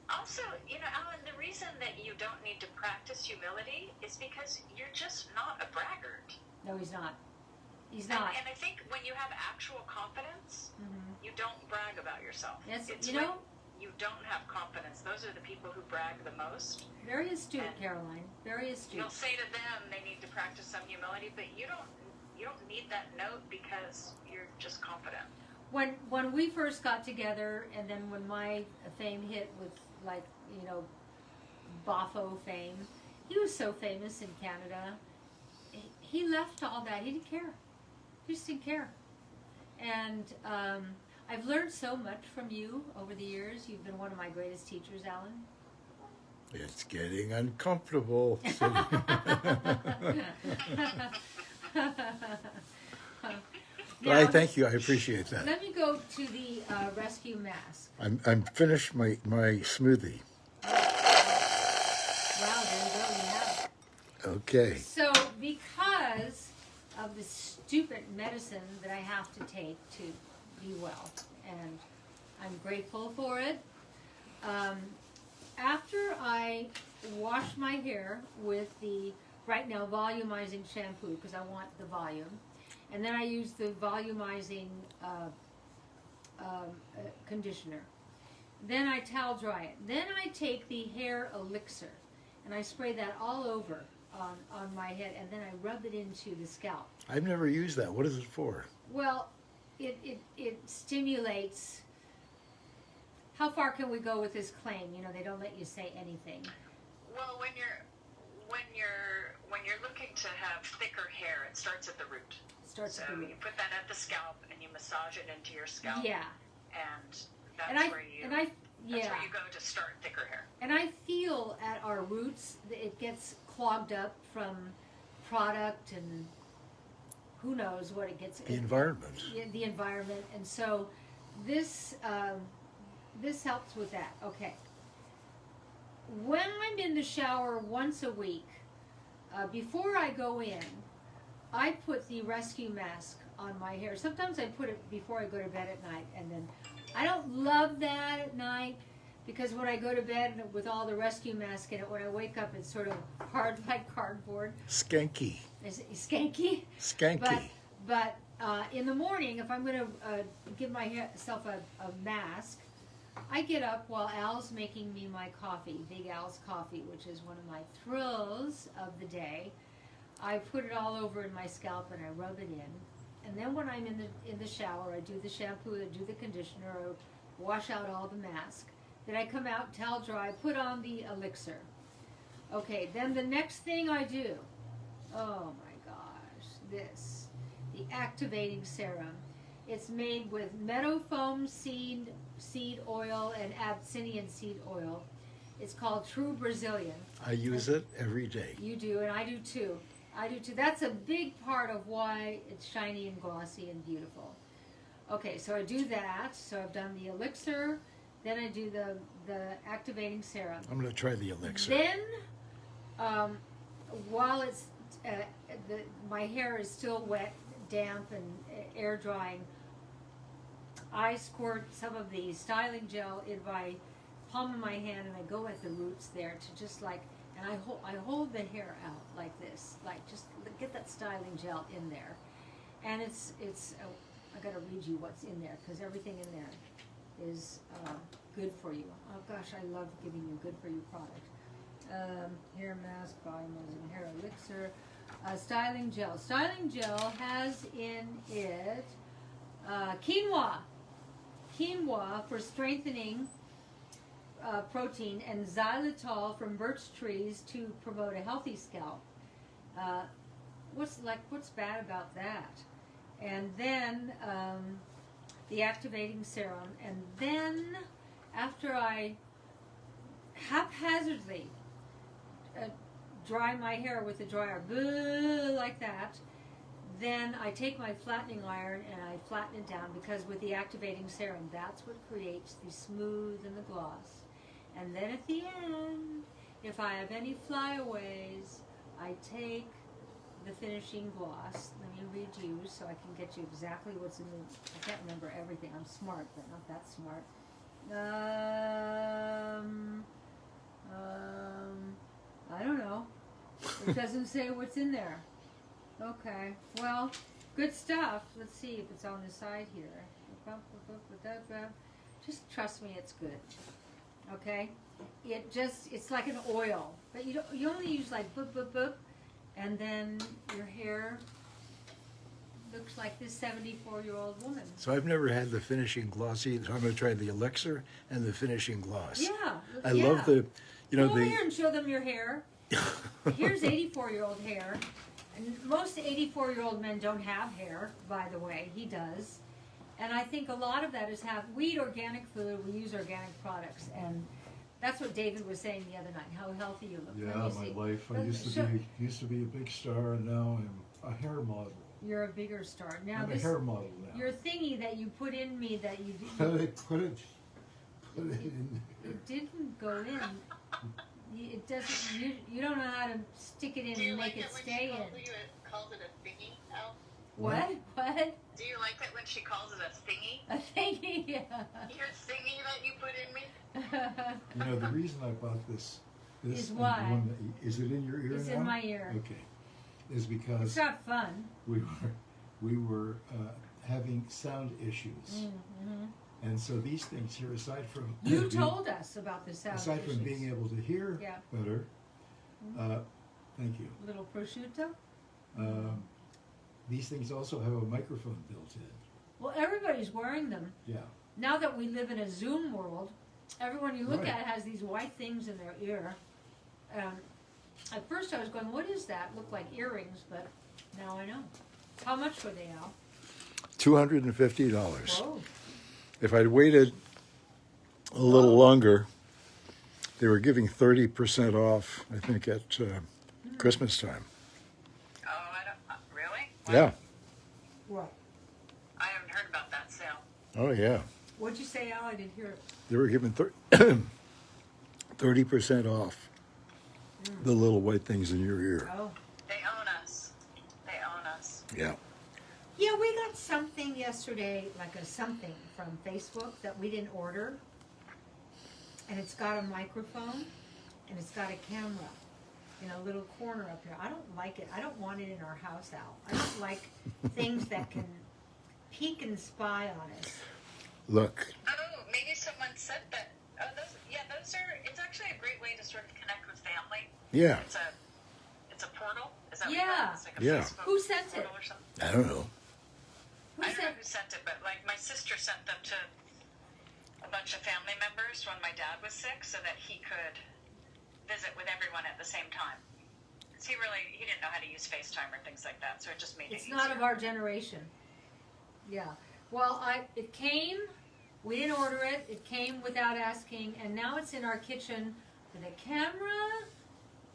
Also, Alan, the reason that you don't need to practice humility is because you're just not a braggart. No, he's not. He's not. And I think when you have actual confidence, you don't brag about yourself. Yes, It's you when know, you don't have confidence. Those are the people who brag the most. very astute, And Caroline. Very astute. You'll say to them they need to practice some humility, but you don't need that note because you're just confident. When we first got together, and then when my fame hit with Boffo fame, he was so famous in Canada. He left all that. He didn't care. He just didn't care. And I've learned so much from you over the years. You've been one of my greatest teachers, Alan. It's getting uncomfortable. I thank you. I appreciate that. Let me go to the rescue mask. I'm finished my smoothie. Wow, there you go. You have it. Okay. So, because of the stupid medicine that I have to take to be well, and I'm grateful for it, after I wash my hair with the, right now, volumizing shampoo, because I want the volume, and then I use the volumizing conditioner. Then I towel dry it. Then I take the hair elixir, and I spray that all over on my head, and then I rub it into the scalp. I've never used that. What is it for? Well, it stimulates. How far can we go with this claim? You know, they don't let you say anything. Well, when you're looking to have thicker hair, it starts at the root. Starts So at the root. you put that at the scalp and you massage it into your scalp. Yeah. And that's And I where you and I yeah. that's where you go to start thicker hair. And I feel at our roots that it gets clogged up from product and who knows what it gets. The environment. The environment, and so this this helps with that. Okay. When I'm in the shower once a week, before I go in, I put the rescue mask on my hair. Sometimes I put it before I go to bed at night, and then I don't love that at night because when I go to bed with all the rescue mask in it, when I wake up, it's sort of hard like cardboard. Skanky. Is it skanky? Skanky. But in the morning, if I'm going to give myself a mask, I get up while Al's making me my coffee, Big Al's coffee, which is one of my thrills of the day. I put it all over in my scalp and I rub it in. And then when I'm in the shower, I do the shampoo, I do the conditioner, I wash out all the mask. Then I come out, towel dry, put on the elixir. Okay, then the next thing I do, oh my gosh, this, the activating serum. It's made with meadow foam seed oil and Abyssinian seed oil. It's called True Brazilian. I use it every day. You do, and I do too. I do too. That's a big part of why it's shiny and glossy and beautiful. Okay, so I do that. So I've done the elixir, then I do the activating serum. I'm going to try the elixir. Then, while it's my hair is still wet, damp, and air drying, I squirt some of the styling gel in my palm of my hand, and I go at the roots there to just like, and I hold the hair out like this, like just get that styling gel in there, and it's I gotta read you what's in there because everything in there is good for you. Oh gosh, I love giving you good for you product. Hair mask, body lotion, hair elixir, styling gel. Styling gel has in it quinoa for strengthening protein, and xylitol from birch trees to promote a healthy scalp. What's bad about that? And then the activating serum, and then after I haphazardly dry my hair with the dryer, like that, then I take my flattening iron and I flatten it down, because with the activating serum, that's what creates the smooth and the gloss. And then at the end, if I have any flyaways, I take the finishing gloss. Let me read you so I can get you exactly what's in the, I can't remember everything. I'm smart, but not that smart. I don't know. It doesn't say what's in there. Okay, well, good stuff. Let's see if it's on the side here. Just trust me, it's good. Okay? It's like an oil. But you only use like boop, boop, boop, and then your hair looks like this 74-year-old woman. So I've never had the finishing glossy, so I'm going to try the elixir and the finishing gloss. Yeah. I love the, Go over here and show them your hair. Here's 84-year-old hair. And most 84-year-old men don't have hair, by the way. He does. And I think a lot of that is we eat organic food, we use organic products. And that's what David was saying the other night, how healthy you look. Yeah, my life. I used to be a big star, and now I'm a hair model. You're a bigger star. Now I'm a hair model now. Your thingy that you put in me that you Put it in. It didn't go in. It doesn't. You don't know how to stick it in and make it stay in. Calls it a thingy, Al? What? Do you like it when she calls it a thingy? A thingy, yeah. Your thingy that you put in me? You know, the reason I bought this Is and why? the one that, is it in your ear It's now? in my ear. Okay, is because It's not fun. we were having sound issues, Mm-hmm. and so these things here, aside from You told us about the sound aside from issues. being able to hear Yeah. better, Thank you. Little prosciutto. These things also have a microphone built in. Well, everybody's wearing them. Yeah. Now that we live in a Zoom world, everyone you look Right. at has these white things in their ear. At first I was going, what is that? Looked like earrings, but now I know. How much were they, Al? $250. Whoa. If I'd waited a little longer, they were giving 30% off, I think, at Christmas time. Oh, I don't. Really? Yeah. What? I haven't heard about that sale. Oh, yeah. What'd you say, Al? I didn't hear it. They were giving 30% off the little white things in your ear. Oh. They own us. They own us. Yeah. Yeah, we got something yesterday, like a something from Facebook that we didn't order. And it's got a microphone and it's got a camera in a little corner up here. I don't like it. I don't want it in our house, Al. I don't like things that can peek and spy on us. Look, Oh, maybe someone said that. Oh, those are. It's actually a great way to sort of connect with family. yeah, It's a portal. Is that Yeah. what you call it? It's like a Yeah. Facebook Who sent it? portal or something. I don't know. Who I don't know said? who sent it, but like my sister sent them to a bunch of family members when my dad was sick, so that he could visit with everyone at the same time. Because he didn't know how to use FaceTime or things like that, so it just made it It's easier. not of our generation. Yeah. Well, it came. We didn't order it. It came without asking, and now it's in our kitchen with a camera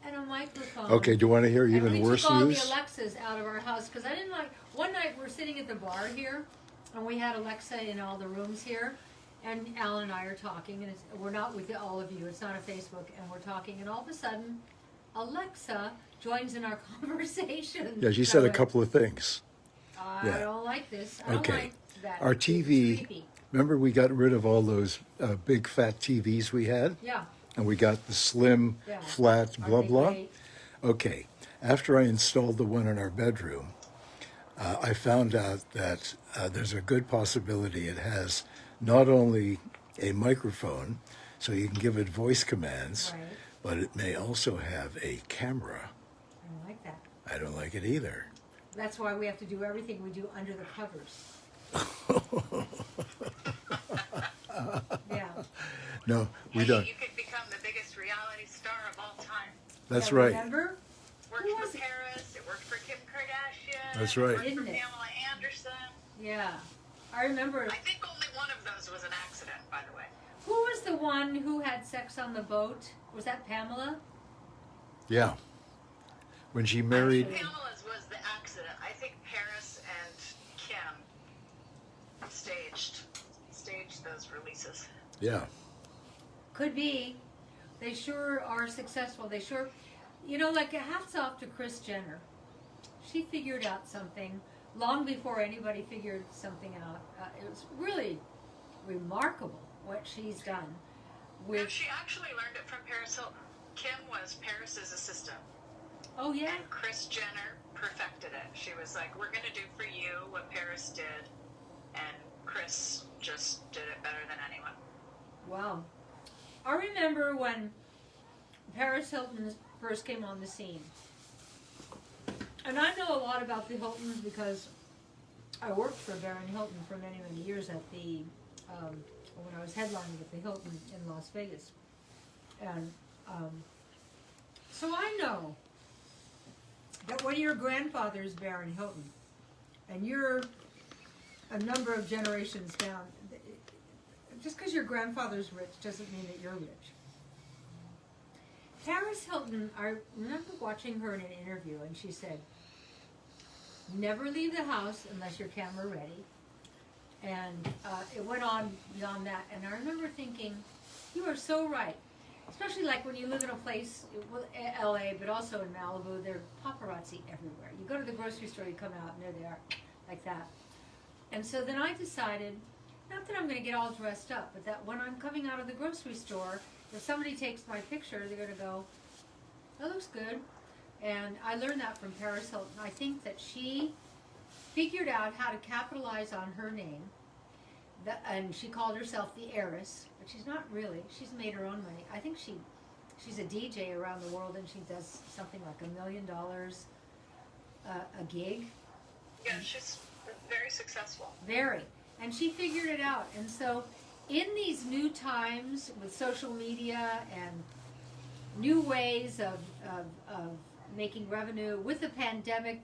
and a microphone. Okay, do you want to hear And even we worse took all news? the Alexas out of our house because I didn't like. One night we're sitting at the bar here, and we had Alexa in all the rooms here, and Al and I are talking, and we're not with all of you. It's not a Facebook, and we're talking, and all of a sudden, Alexa joins in our conversation. Yeah, she said a couple of things. I Yeah. don't like this. I don't Okay. like that. Our It's TV, creepy. remember we got rid of all those big fat TVs we had? Yeah. And we got the slim, Yeah. flat, Are blah, they blah. great? Okay, after I installed the one in our bedroom, I found out that there's a good possibility it has not only a microphone, so you can give it voice commands, Right. but it may also have a camera. I don't like that. I don't like it either. That's why we have to do everything we do under the covers. Yeah. No, we Hey, don't. you could become the biggest reality star of all time. That's Yeah, right. Remember? Worked Who for was it? Paris. It worked for Kim Kardashian. That's It right. worked for Didn't it? Pamela Anderson. Yeah. I remember. I think only one of those was an accident, by the way. Who was the one who had sex on the boat? Was that Pamela? Yeah. When she married, Pamela's was the accident. I think Paris and Kim staged those releases. yeah. Could be. They sure are successful. They sure, like hats off to Kris Jenner. She figured out something long before anybody figured something out. It was really remarkable what she's done And with. she actually learned it from Paris Hilton. Kim was Paris's assistant, Oh yeah. and Kris Jenner perfected it. She was like, "We're gonna do for you what Paris did," and Kris just did it better than anyone. Wow. I remember when Paris Hilton first came on the scene. And I know a lot about the Hiltons because I worked for Baron Hilton for many, many years at the, when I was headlining at the Hilton in Las Vegas. And so I know that when your grandfather is Baron Hilton and you're a number of generations down, just because your grandfather's rich doesn't mean that you're rich. Paris Hilton, I remember watching her in an interview, and she said, never leave the house unless you're camera ready. And it went on beyond that. And I remember thinking, you are so right. Especially like when you live in a place, LA, but also in Malibu, there are paparazzi everywhere. You go to the grocery store, you come out, and there they are, like that. And so then I decided, not that I'm going to get all dressed up, but that when I'm coming out of the grocery store, if somebody takes my picture, they're going to go, that looks good. And I learned that from Paris Hilton. I think that she figured out how to capitalize on her name, and she called herself the heiress, but she's not really. She's made her own money. I think she she's a DJ around the world, and she does something like $1 million a gig. Yeah, she's very successful. Very. And she figured it out. And so in these new times with social media and new ways of making revenue with the pandemic,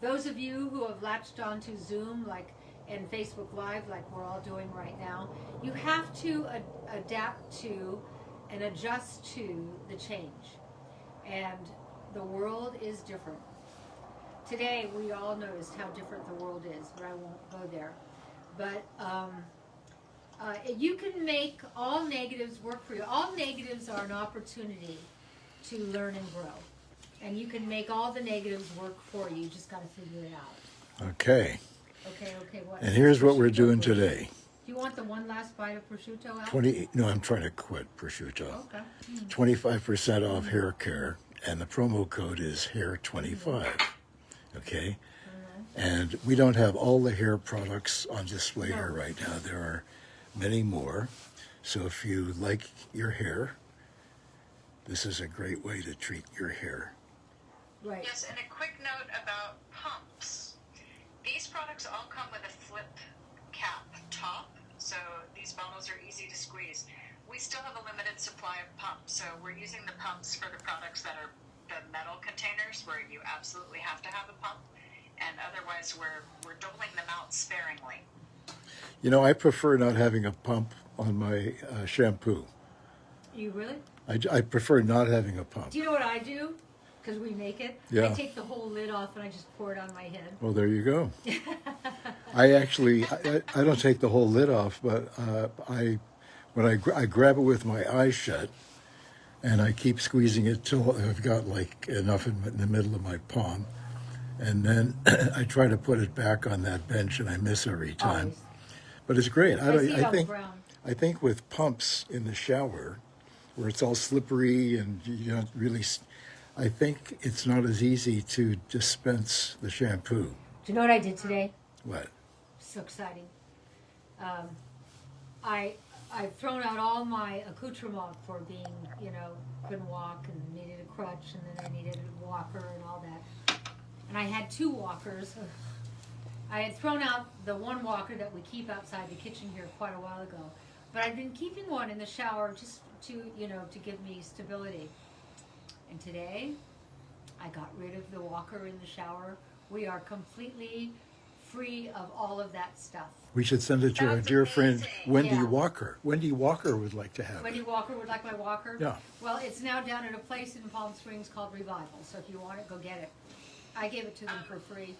those of you who have latched onto Zoom and Facebook Live like we're all doing right now, you have to adapt to and adjust to the change. And the world is different. Today, we all noticed how different the world is, but I won't go there. But you can make all negatives work for you. All negatives are an opportunity to learn and grow. And you can make all the negatives work for you. You just got to figure it out. Okay. Okay, what? And here's what we're Prosciutto, doing please. today. Do you want the one last bite of prosciutto out? 20. No, I'm trying to quit prosciutto. Okay. 25% off hair care, and the promo code is hair25. Okay? And we don't have all the hair products on display here right now. There are many more. So if you like your hair, this is a great way to treat your hair. Right. Yes, and a quick note about pumps. These products all come with a flip cap top, so these bottles are easy to squeeze. We still have a limited supply of pumps, so we're using the pumps for the products that are the metal containers where you absolutely have to have a pump, and otherwise we're doling them out sparingly. You know, I prefer not having a pump on my shampoo. You really? I prefer not having a pump. Do you know what I do? Because we make it. Yeah. I take the whole lid off and I just pour it on my head. Well, there you go. I don't take the whole lid off, but when I grab it with my eyes shut, and I keep squeezing it till I've got like enough in the middle of my palm, and then I try to put it back on that bench, and I miss every time. Always. But it's great. I see it on the ground. I think with pumps in the shower, where it's all slippery and you don't really, I think it's not as easy to dispense the shampoo. Do you know what I did today? What? So exciting. I've thrown out all my accoutrement for being, couldn't walk and needed a crutch, and then I needed a walker and all that. And I had 2 walkers. I had thrown out the one walker that we keep outside the kitchen here quite a while ago. But I've been keeping one in the shower just to give me stability. And today, I got rid of the walker in the shower. We are completely free of all of that stuff. We should send it to our That's dear friend amazing. Wendy Yeah. Walker. Wendy Walker would like to have Wendy it. Walker would like my walker? Yeah. Well, it's now down at a place in Palm Springs called Revival, so if you want it, go get it. I gave it to them for free.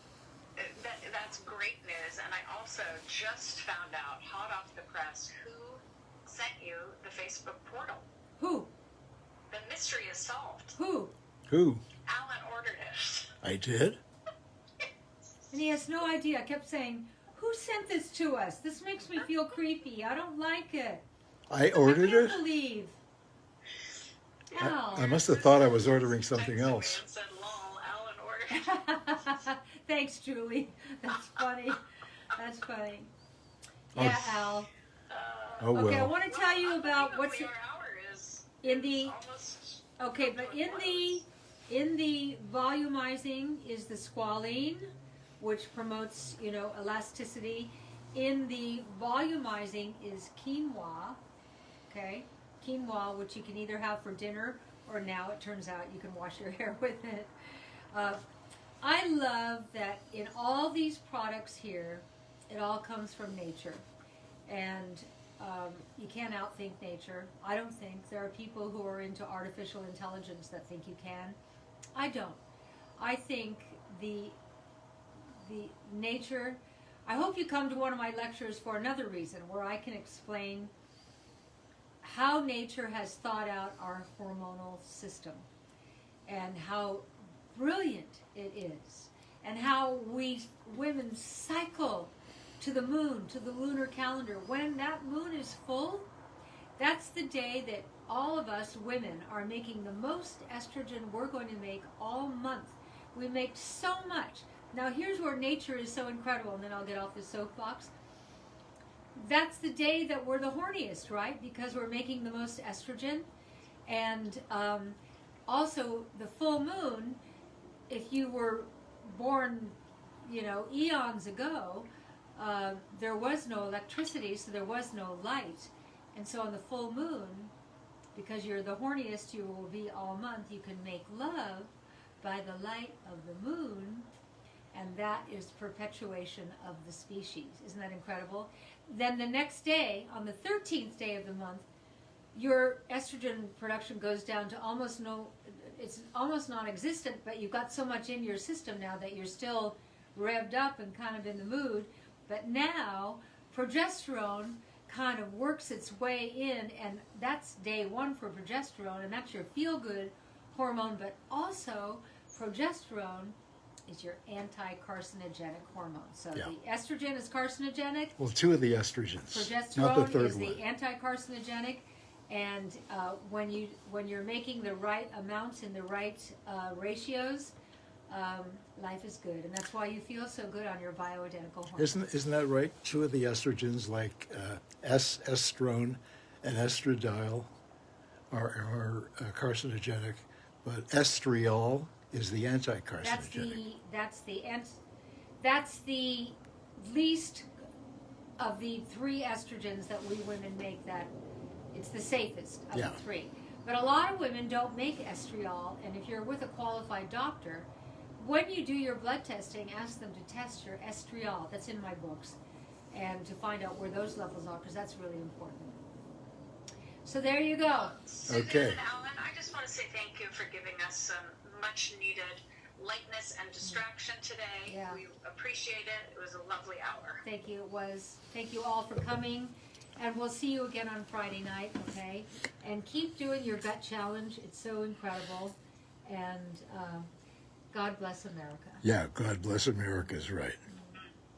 That's great news, and I also just found out, hot off the press, who sent you the Facebook portal. Who? The mystery is solved. Who? Who? Alan ordered it. I did? And he has no idea. I kept saying, who sent this to us? This makes me feel creepy. I don't like it. I ordered I can't it? believe. Al. I must have thought I was ordering something Texted me else. and said, lol, Alan ordered it. Thanks, Julie. That's funny. That's funny. Yeah, Al. Oh, well. Okay, I want to tell you about what's Unbelievably, our hour is in the. almost... Okay, but in the volumizing is the squalene, which promotes elasticity. In the volumizing is quinoa. Okay, quinoa, which you can either have for dinner or now it turns out you can wash your hair with it. I love that in all these products here, it all comes from nature, and you can't outthink nature. I don't think. There are people who are into artificial intelligence that think you can. I don't. I think the nature. I hope you come to one of my lectures for another reason, where I can explain how nature has thought out our hormonal system and how brilliant it is, and how we women cycle to the moon, to the lunar calendar. When that moon is full, that's the day that all of us women are making the most estrogen we're going to make all month. We make so much. Now here's where nature is so incredible, and then I'll get off the soapbox. That's the day that we're the horniest, right? Because we're making the most estrogen. And also the full moon, if you were born, eons ago, there was no electricity, so there was no light. And so on the full moon, because you're the horniest you will be all month, you can make love by the light of the moon, and that is perpetuation of the species. Isn't that incredible? Then the next day, on the 13th day of the month, your estrogen production goes down to almost non-existent, but you've got so much in your system now that you're still revved up and kind of in the mood. But now, progesterone kind of works its way in, and that's day one for progesterone, and that's your feel-good hormone, but also progesterone is your anti-carcinogenic hormone. So Yeah. the estrogen is carcinogenic, Well, two of the estrogens, not the progesterone third is one. the anti-carcinogenic, and when you're making the right amounts in the right ratios, life is good, and that's why you feel so good on your bioidentical hormones. Isn't that right? Two of the estrogens, like estrone and estradiol, are carcinogenic, but estriol is the anti-carcinogenic. That's the least of the three estrogens that we women make. That it's the safest of Yeah. the three. But a lot of women don't make estriol, and if you're with a qualified doctor, when you do your blood testing, ask them to test your estriol. That's in my books, and to find out where those levels are, because that's really important. So there you go. Susan Okay. and Alan, I just want to say thank you for giving us some much needed lightness and distraction today. Yeah. We appreciate it. It was a lovely hour. Thank you. Thank you all for coming. And we'll see you again on Friday night, okay? And keep doing your gut challenge. It's so incredible. And God bless America. Yeah, God bless America is right.